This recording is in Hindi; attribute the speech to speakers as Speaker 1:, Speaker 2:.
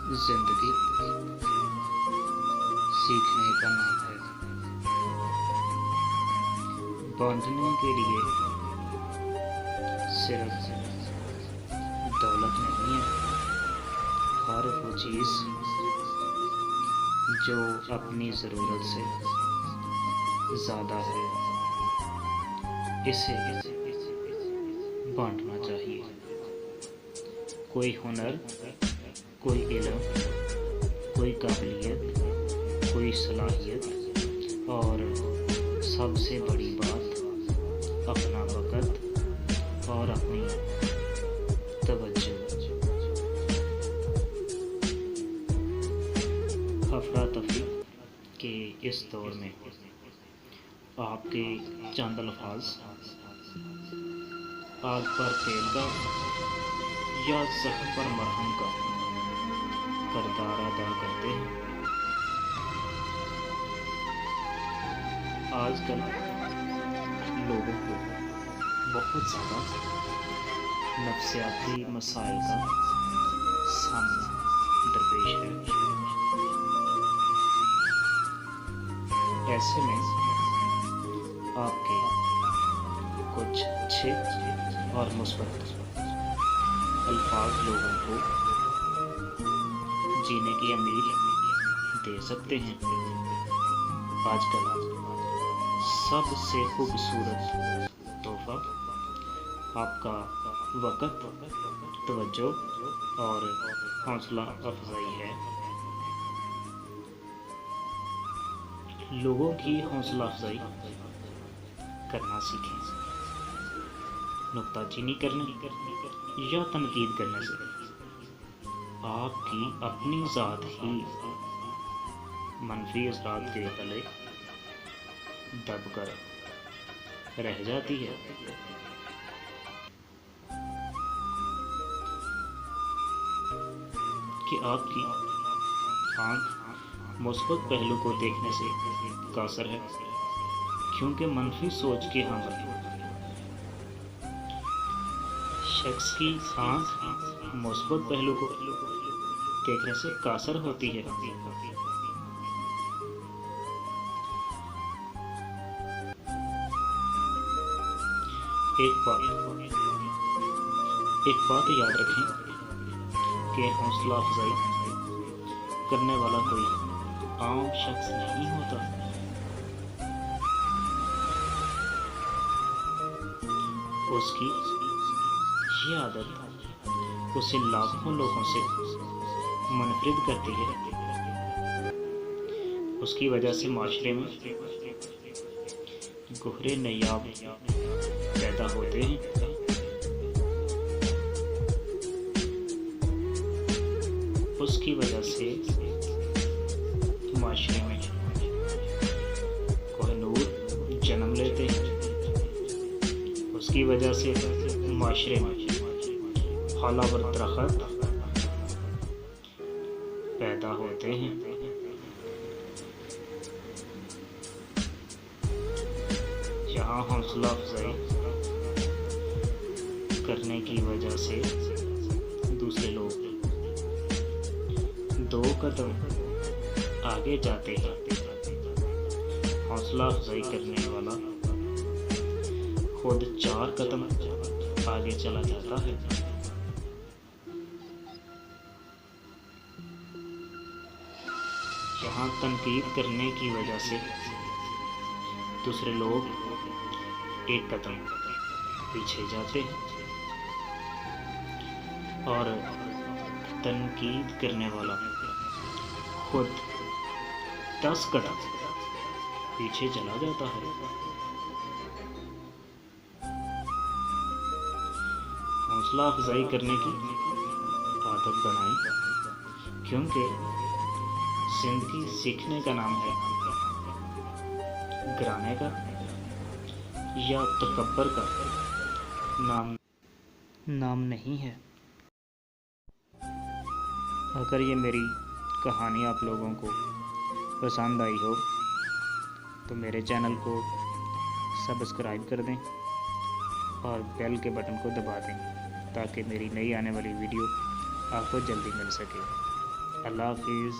Speaker 1: जिंदगी सीखने का नाम है। बांधने के लिए सिर्फ दौलत नहीं है। हर वो चीज़ जो अपनी ज़रूरत से ज़्यादा है, इसे बांटना चाहिए। कोई हुनर, कोई इल्म, कोई काबिलियत, कोई सलाहियत और सबसे बड़ी बात अपना वक़्त और अपनी तवज्जो। अफरा तफरी के इस दौर में आपके चंद अल्फाज आग पर तेल का या जख्म पर मरहम का किरदार अदा करते हैं। आजकल लोगों को बहुत ज़्यादा नफ्सियाती मसाइल का सामना दरपेश है। ऐसे में आपके कुछ अच्छे और मुस्बत अल्फाज लोगों को जीने की उम्मीद दे सकते हैं। आजकल सबसे खूबसूरत तोहफा आपका वक़्त, तवज्जो और हौसला अफजाई है। लोगों की हौसला अफजाई करना सीखें। नुक्ताचीनी करने या तनकीद करने से आपकी अपनी ज़ात ही मनफी असरात के तले दब कर रह जाती है। कि आपकी आँख मुस्बत पहलू को देखने से कासर है, क्योंकि मनफी सोच के हामिल शख्स की आँख मुस्बत पहलू को देखने से कासर होती है। एक बात याद रखें कि हौसला अफजाई करने वाला कोई आम शख्स नहीं होता। उसकी ये आदत उसे लाखों लोगों से मुनफरिद करती है। उसकी वजह से माशरे में गोहरे नयाब पैदा होते हैं। उसकी वजह से माशरे में कोहिनूर जन्म लेते हैं। उसकी वजह से माशरे में हलावर दरख्त पैदा होते हैं। यहाँ हौसला अफजाई करने की वजह से दूसरे लोग दो कदम आगे जाते हैं। हौसला अफजाई करने वाला खुद 4 कदम आगे चला जाता है। यहाँ तनकीद करने की वजह से दूसरे लोग 1 कदम पीछे जाते हैं और तनकीद करने वाला खुद 10 कदम पीछे चला जाता है। हौसला अफजाई करने की आदत बनाएं, क्योंकि जिंदगी सीखने का नाम है, गिराने का या तकब्बर का नाम नहीं है। अगर ये मेरी कहानी आप लोगों को पसंद आई हो तो मेरे चैनल को सब्सक्राइब कर दें और बेल के बटन को दबा दें, ताकि मेरी नई आने वाली वीडियो आपको जल्दी मिल सके। अल्लाह हाफिज़।